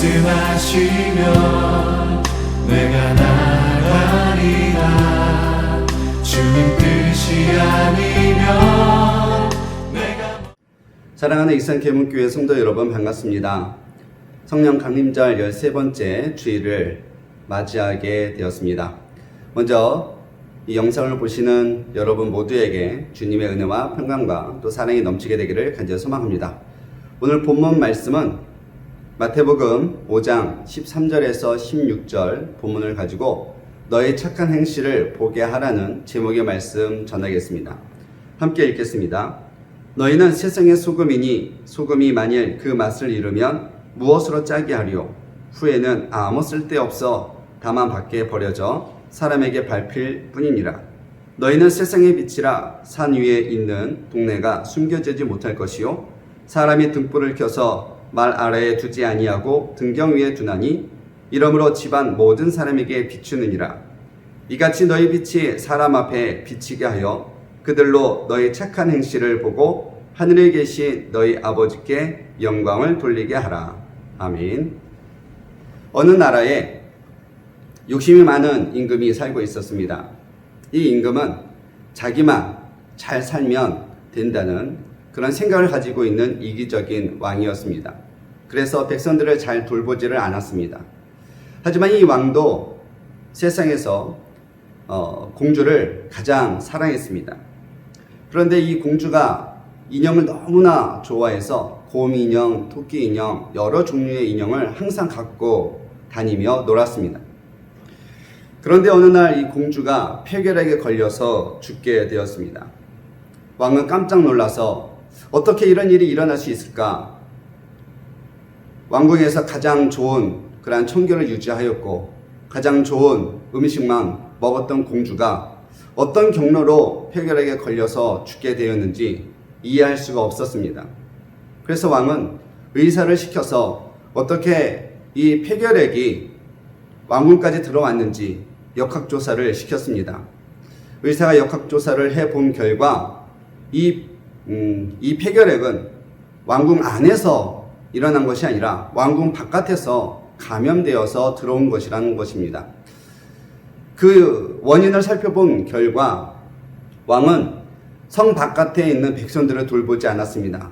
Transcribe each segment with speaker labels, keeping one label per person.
Speaker 1: 말씀하시면 내가 나가리라. 주님 뜻이 아니면 내가.
Speaker 2: 사랑하는 익산계문교회 성도 여러분, 반갑습니다. 성령 강림절 13번째 주일을 맞이하게 되었습니다. 먼저 이 영상을 보시는 여러분 모두에게 주님의 은혜와 평강과 또 사랑이 넘치게 되기를 간절히 소망합니다. 오늘 본문 말씀은 마태복음 5장 13절에서 16절 본문을 가지고 너의 착한 행실을 보게 하라는 제목의 말씀 전하겠습니다. 함께 읽겠습니다. 너희는 세상의 소금이니 소금이 만일 그 맛을 잃으면 무엇으로 짜게 하리요? 후에는 아무 쓸데없어 다만 밖에 버려져 사람에게 밟힐 뿐이니라. 너희는 세상의 빛이라. 산 위에 있는 동네가 숨겨지지 못할 것이요 사람이 등불을 켜서 말 아래에 두지 아니하고 등경 위에 두나니 이러므로 집안 모든 사람에게 비추느니라. 이같이 너희 빛이 사람 앞에 비치게 하여 그들로 너희 착한 행실을 보고 하늘에 계신 너희 아버지께 영광을 돌리게 하라. 아멘. 어느 나라에 욕심이 많은 임금이 살고 있었습니다. 이 임금은 자기만 잘 살면 된다는 그런 생각을 가지고 있는 이기적인 왕이었습니다. 그래서 백성들을 잘 돌보지를 않았습니다. 하지만 이 왕도 세상에서 공주를 가장 사랑했습니다. 그런데 이 공주가 인형을 너무나 좋아해서 곰 인형, 토끼 인형, 여러 종류의 인형을 항상 갖고 다니며 놀았습니다. 그런데 어느 날 이 공주가 폐결핵에 걸려서 죽게 되었습니다. 왕은 깜짝 놀라서 어떻게 이런 일이 일어날 수 있을까? 왕궁에서 가장 좋은 그러한 청결을 유지하였고 가장 좋은 음식만 먹었던 공주가 어떤 경로로 폐결핵에 걸려서 죽게 되었는지 이해할 수가 없었습니다. 그래서 왕은 의사를 시켜서 어떻게 이 폐결핵이 왕궁까지 들어왔는지 역학조사를 시켰습니다. 의사가 역학조사를 해본 결과 이 폐결핵은 왕궁 안에서 일어난 것이 아니라 왕궁 바깥에서 감염되어서 들어온 것이라는 것입니다. 그 원인을 살펴본 결과 왕은 성 바깥에 있는 백성들을 돌보지 않았습니다.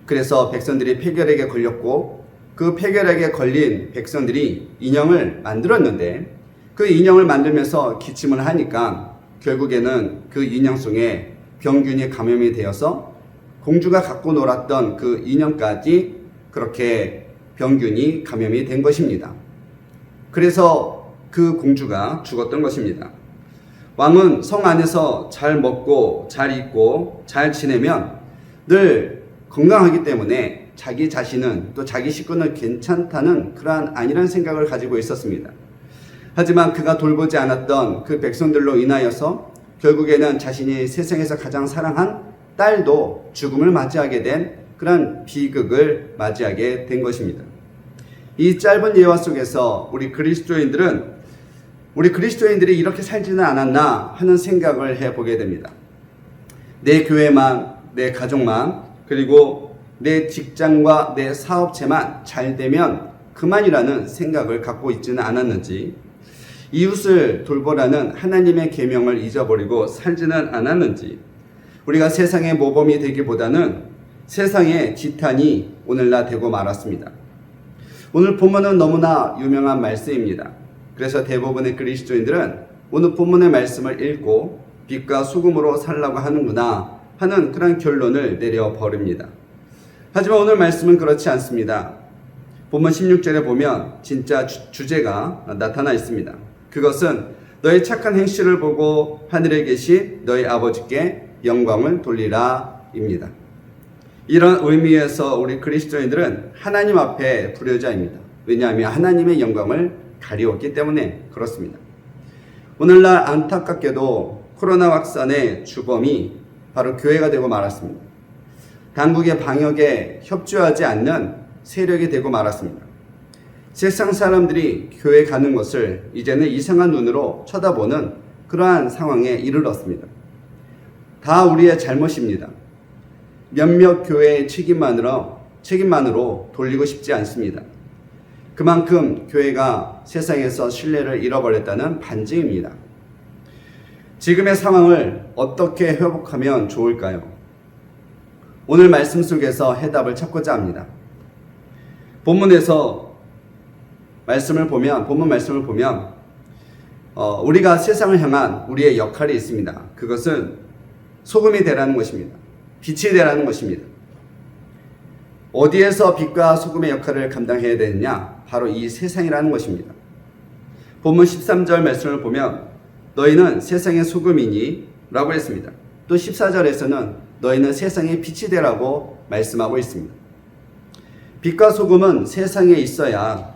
Speaker 2: 그래서 백성들이 폐결핵에 걸렸고 그 폐결핵에 걸린 백성들이 인형을 만들었는데 그 인형을 만들면서 기침을 하니까 결국에는 그 인형 속에 병균이 감염이 되어서 공주가 갖고 놀았던 그 인형까지 그렇게 병균이 감염이 된 것입니다. 그래서 그 공주가 죽었던 것입니다. 왕은 성 안에서 잘 먹고 잘 입고 잘 지내면 늘 건강하기 때문에 자기 자신은 또 자기 식구는 괜찮다는 그러한 아니란 생각을 가지고 있었습니다. 하지만 그가 돌보지 않았던 그 백성들로 인하여서 결국에는 자신이 세상에서 가장 사랑한 딸도 죽음을 맞이하게 된 그런 비극을 맞이하게 된 것입니다. 이 짧은 예화 속에서 우리 그리스도인들이 이렇게 살지는 않았나 하는 생각을 해보게 됩니다. 내 교회만, 내 가족만, 그리고 내 직장과 내 사업체만 잘 되면 그만이라는 생각을 갖고 있지는 않았는지, 이웃을 돌보라는 하나님의 계명을 잊어버리고 살지는 않았는지, 우리가 세상의 모범이 되기보다는 세상의 지탄이 오늘날 되고 말았습니다. 오늘 본문은 너무나 유명한 말씀입니다. 그래서 대부분의 그리스도인들은 오늘 본문의 말씀을 읽고 빛과 소금으로 살라고 하는구나 하는 그런 결론을 내려버립니다. 하지만 오늘 말씀은 그렇지 않습니다. 본문 16절에 보면 진짜 주제가 나타나 있습니다. 그것은 너의 착한 행실을 보고 하늘에 계신 너희 아버지께 영광을 돌리라 입니다. 이런 의미에서 우리 그리스도인들은 하나님 앞에 불효자입니다. 왜냐하면 하나님의 영광을 가리웠기 때문에 그렇습니다. 오늘날 안타깝게도 코로나 확산의 주범이 바로 교회가 되고 말았습니다. 당국의 방역에 협조하지 않는 세력이 되고 말았습니다. 세상 사람들이 교회 가는 것을 이제는 이상한 눈으로 쳐다보는 그러한 상황에 이르렀습니다. 다 우리의 잘못입니다. 몇몇 교회의 책임만으로 돌리고 싶지 않습니다. 그만큼 교회가 세상에서 신뢰를 잃어버렸다는 반증입니다. 지금의 상황을 어떻게 회복하면 좋을까요? 오늘 말씀 속에서 해답을 찾고자 합니다. 본문에서 본문 말씀을 보면 우리가 세상을 향한 우리의 역할이 있습니다. 그것은 소금이 되라는 것입니다. 빛이 되라는 것입니다. 어디에서 빛과 소금의 역할을 감당해야 되느냐? 바로 이 세상이라는 것입니다. 본문 13절 말씀을 보면 너희는 세상의 소금이니 라고 했습니다. 또 14절에서는 너희는 세상의 빛이 되라고 말씀하고 있습니다. 빛과 소금은 세상에 있어야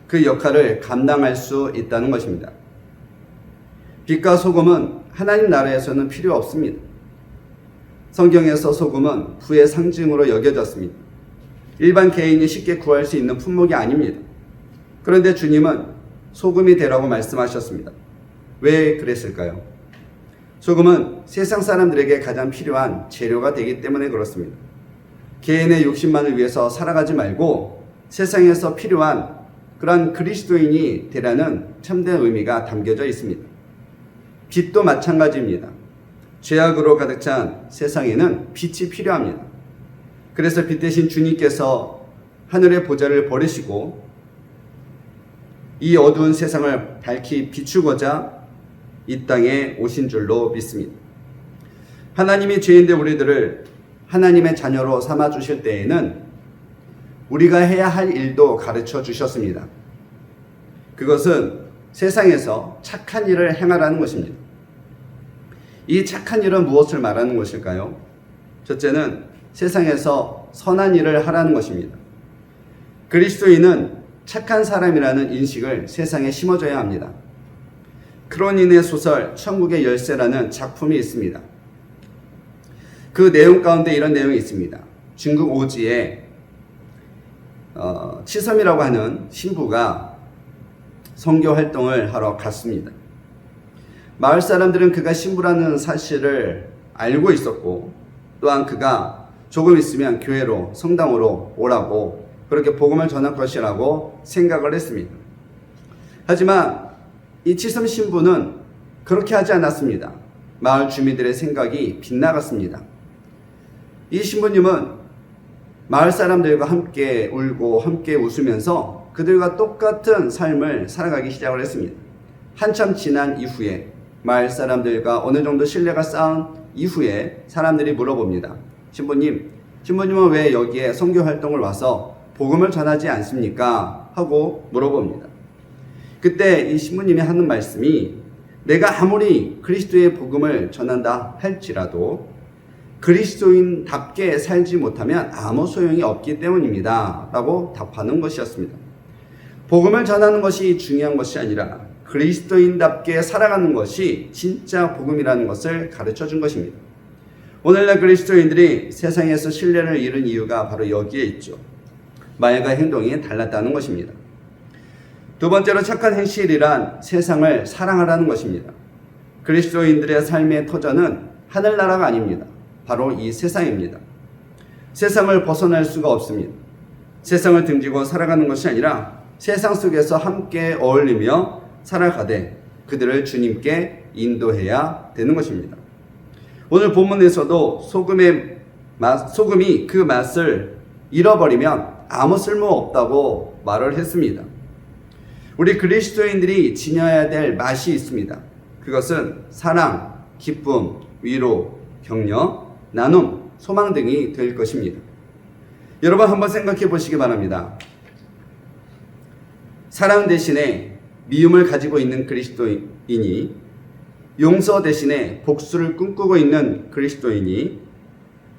Speaker 2: 그 역할을 감당할 수 있다는 것입니다. 빛과 소금은 하나님 나라에서는 필요 없습니다. 성경에서 소금은 부의 상징으로 여겨졌습니다. 일반 개인이 쉽게 구할 수 있는 품목이 아닙니다. 그런데 주님은 소금이 되라고 말씀하셨습니다. 왜 그랬을까요? 소금은 세상 사람들에게 가장 필요한 재료가 되기 때문에 그렇습니다. 개인의 욕심만을 위해서 살아가지 말고 세상에서 필요한 그런 그리스도인이 되라는 참된 의미가 담겨져 있습니다. 빛도 마찬가지입니다. 죄악으로 가득 찬 세상에는 빛이 필요합니다. 그래서 빛 대신 주님께서 하늘의 보좌를 버리시고 이 어두운 세상을 밝히 비추고자 이 땅에 오신 줄로 믿습니다. 하나님이 죄인된 우리들을 하나님의 자녀로 삼아 주실 때에는 우리가 해야 할 일도 가르쳐 주셨습니다. 그것은 세상에서 착한 일을 행하라는 것입니다. 이 착한 일은 무엇을 말하는 것일까요? 첫째는 세상에서 선한 일을 하라는 것입니다. 그리스도인은 착한 사람이라는 인식을 세상에 심어줘야 합니다. 크로닌의 소설 천국의 열쇠라는 작품이 있습니다. 그 내용 가운데 이런 내용이 있습니다. 중국 오지에 치섬이라고 하는 신부가 선교 활동을 하러 갔습니다. 마을 사람들은 그가 신부라는 사실을 알고 있었고 또한 그가 조금 있으면 교회로 성당으로 오라고 그렇게 복음을 전할 것이라고 생각을 했습니다. 하지만 이 치섬 신부는 그렇게 하지 않았습니다. 마을 주민들의 생각이 빗나갔습니다. 이 신부님은 마을 사람들과 함께 울고 함께 웃으면서 그들과 똑같은 삶을 살아가기 시작을 했습니다. 한참 지난 이후에 마을 사람들과 어느 정도 신뢰가 쌓은 이후에 사람들이 물어봅니다. 신부님은 왜 여기에 선교 활동을 와서 복음을 전하지 않습니까? 하고 물어봅니다. 그때 이 신부님이 하는 말씀이 내가 아무리 그리스도의 복음을 전한다 할지라도 그리스도인답게 살지 못하면 아무 소용이 없기 때문입니다. 라고 답하는 것이었습니다. 복음을 전하는 것이 중요한 것이 아니라 그리스도인답게 살아가는 것이 진짜 복음이라는 것을 가르쳐 준 것입니다. 오늘날 그리스도인들이 세상에서 신뢰를 잃은 이유가 바로 여기에 있죠. 말과 행동이 달랐다는 것입니다. 두 번째로 착한 행실이란 세상을 사랑하라는 것입니다. 그리스도인들의 삶의 터전은 하늘나라가 아닙니다. 바로 이 세상입니다. 세상을 벗어날 수가 없습니다. 세상을 등지고 살아가는 것이 아니라 세상 속에서 함께 어울리며 살아가되 그들을 주님께 인도해야 되는 것입니다. 오늘 본문에서도 소금이 그 맛을 잃어버리면 아무 쓸모 없다고 말을 했습니다. 우리 그리스도인들이 지녀야 될 맛이 있습니다. 그것은 사랑, 기쁨, 위로, 격려, 나눔, 소망 등이 될 것입니다. 여러분 한번 생각해 보시기 바랍니다. 사랑 대신에 미움을 가지고 있는 그리스도인이 용서 대신에 복수를 꿈꾸고 있는 그리스도인이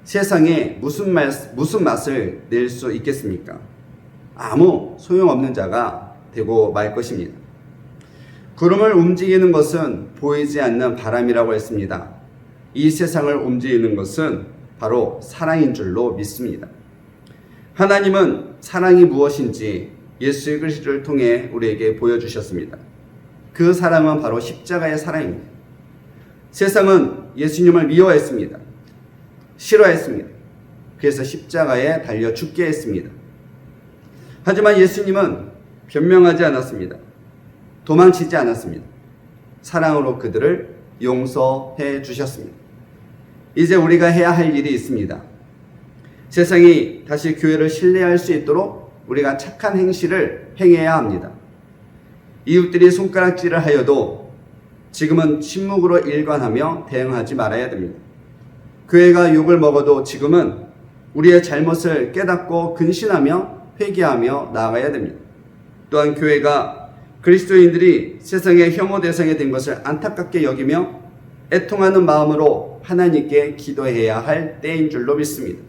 Speaker 2: 세상에 무슨 맛을 낼 수 있겠습니까? 아무 소용없는 자가 되고 말 것입니다. 구름을 움직이는 것은 보이지 않는 바람이라고 했습니다. 이 세상을 움직이는 것은 바로 사랑인 줄로 믿습니다. 하나님은 사랑이 무엇인지 예수 그리스도를 통해 우리에게 보여주셨습니다. 그 사랑은 바로 십자가의 사랑입니다. 세상은 예수님을 미워했습니다. 싫어했습니다. 그래서 십자가에 달려 죽게 했습니다. 하지만 예수님은 변명하지 않았습니다. 도망치지 않았습니다. 사랑으로 그들을 용서해 주셨습니다. 이제 우리가 해야 할 일이 있습니다. 세상이 다시 교회를 신뢰할 수 있도록 우리가 착한 행실을 행해야 합니다. 이웃들이 손가락질을 하여도 지금은 침묵으로 일관하며 대응하지 말아야 됩니다. 교회가 욕을 먹어도 지금은 우리의 잘못을 깨닫고 근신하며 회개하며 나아가야 됩니다. 또한 교회가 그리스도인들이 세상의 혐오 대상이 된 것을 안타깝게 여기며 애통하는 마음으로 하나님께 기도해야 할 때인 줄로 믿습니다.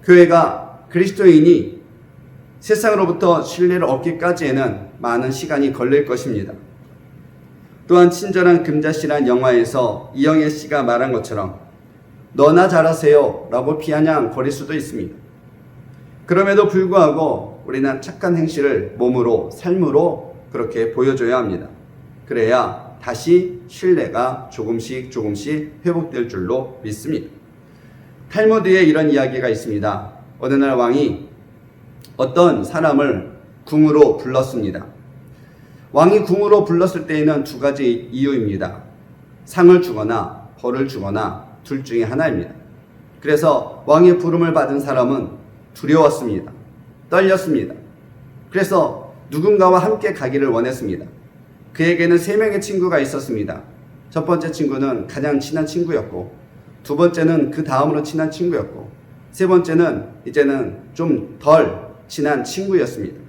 Speaker 2: 교회가 그리스도인이 세상으로부터 신뢰를 얻기까지에는 많은 시간이 걸릴 것입니다. 또한 친절한 금자씨란 영화에서 이영애 씨가 말한 것처럼 너나 잘하세요 라고 비아냥거릴 수도 있습니다. 그럼에도 불구하고 우리는 착한 행실을 몸으로 삶으로 그렇게 보여줘야 합니다. 그래야 다시 신뢰가 조금씩 회복될 줄로 믿습니다. 탈무드에 이런 이야기가 있습니다. 어느 날 왕이 어떤 사람을 궁으로 불렀습니다. 왕이 궁으로 불렀을 때에는 두 가지 이유입니다. 상을 주거나 벌을 주거나 둘 중에 하나입니다. 그래서 왕의 부름을 받은 사람은 두려웠습니다. 떨렸습니다. 그래서 누군가와 함께 가기를 원했습니다. 그에게는 3명의 친구가 있었습니다. 첫 번째 친구는 가장 친한 친구였고, 두 번째는 그 다음으로 친한 친구였고, 세 번째는 이제는 좀 덜 친한 친구였습니다.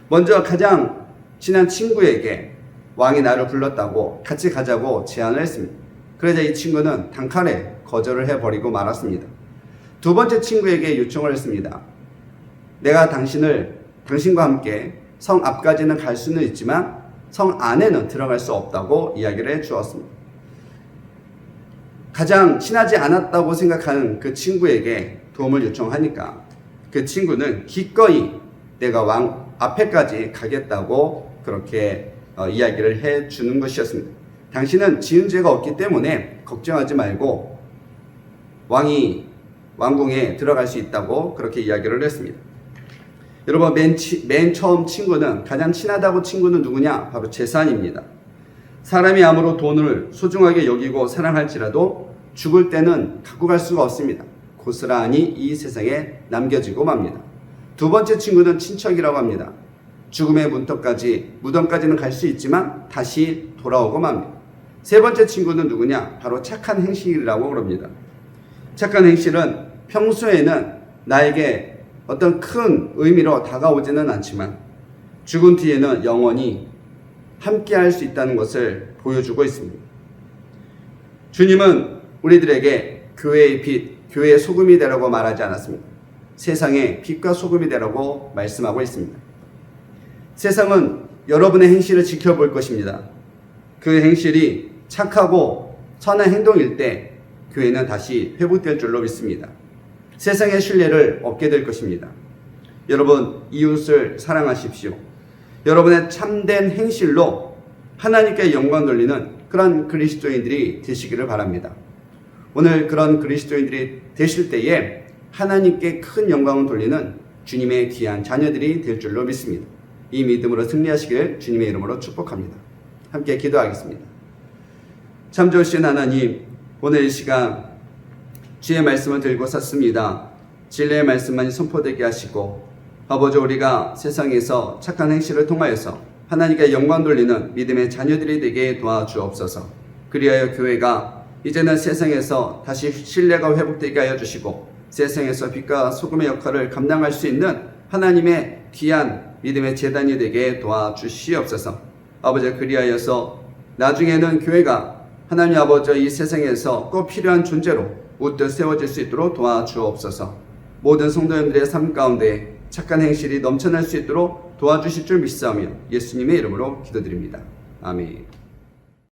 Speaker 2: 먼저 가장 친한 친구에게 왕이 나를 불렀다고 같이 가자고 제안을 했습니다. 그러자 이 친구는 단칼에 거절을 해버리고 말았습니다. 두 번째 친구에게 요청을 했습니다. 내가 당신과 함께 성 앞까지는 갈 수는 있지만 성 안에는 들어갈 수 없다고 이야기를 해주었습니다. 가장 친하지 않았다고 생각하는 그 친구에게 도움을 요청하니까 그 친구는 기꺼이 내가 왕 앞에까지 가겠다고 그렇게 이야기를 해주는 것이었습니다. 당신은 지은 죄가 없기 때문에 걱정하지 말고 왕궁에 들어갈 수 있다고 그렇게 이야기를 했습니다. 여러분, 맨 처음 친구는, 가장 친하다고 친구는 누구냐? 바로 재산입니다. 사람이 아무로 돈을 소중하게 여기고 사랑할지라도 죽을 때는 갖고 갈 수가 없습니다. 고스란히 이 세상에 남겨지고 맙니다. 두 번째 친구는 친척이라고 합니다. 죽음의 무덤까지는 갈 수 있지만 다시 돌아오고 맙니다. 세 번째 친구는 누구냐? 바로 착한 행실이라고 그럽니다. 착한 행실은 평소에는 나에게 어떤 큰 의미로 다가오지는 않지만 죽은 뒤에는 영원히 함께 할 수 있다는 것을 보여주고 있습니다. 주님은 우리들에게 교회의 빛, 교회의 소금이 되라고 말하지 않았습니다. 세상의 빛과 소금이 되라고 말씀하고 있습니다. 세상은 여러분의 행실을 지켜볼 것입니다. 그 행실이 착하고 선한 행동일 때 교회는 다시 회복될 줄로 믿습니다. 세상의 신뢰를 얻게 될 것입니다. 여러분, 이웃을 사랑하십시오. 여러분의 참된 행실로 하나님께 영광 돌리는 그런 그리스도인들이 되시기를 바랍니다. 오늘 그런 그리스도인들이 되실 때에 하나님께 큰 영광을 돌리는 주님의 귀한 자녀들이 될 줄로 믿습니다. 이 믿음으로 승리하시길 주님의 이름으로 축복합니다. 함께 기도하겠습니다. 참 좋으신 하나님, 오늘 이 시간 주의 말씀을 들고 섰습니다. 진리의 말씀만이 선포되게 하시고, 아버지, 우리가 세상에서 착한 행실을 통하여서 하나님께 영광 돌리는 믿음의 자녀들이 되게 도와주옵소서. 그리하여 교회가 이제는 세상에서 다시 신뢰가 회복되게 하여 주시고, 세상에서 빛과 소금의 역할을 감당할 수 있는 하나님의 귀한 믿음의 재단이 되게 도와주시옵소서. 아버지, 그리하여서 나중에는 교회가 하나님 아버지 이 세상에서 꼭 필요한 존재로 우뚝 세워질 수 있도록 도와주옵소서. 모든 성도님들의 삶 가운데 착한 행실이 넘쳐날 수 있도록 도와주실 줄 믿사오며 예수님의 이름으로 기도드립니다. 아멘.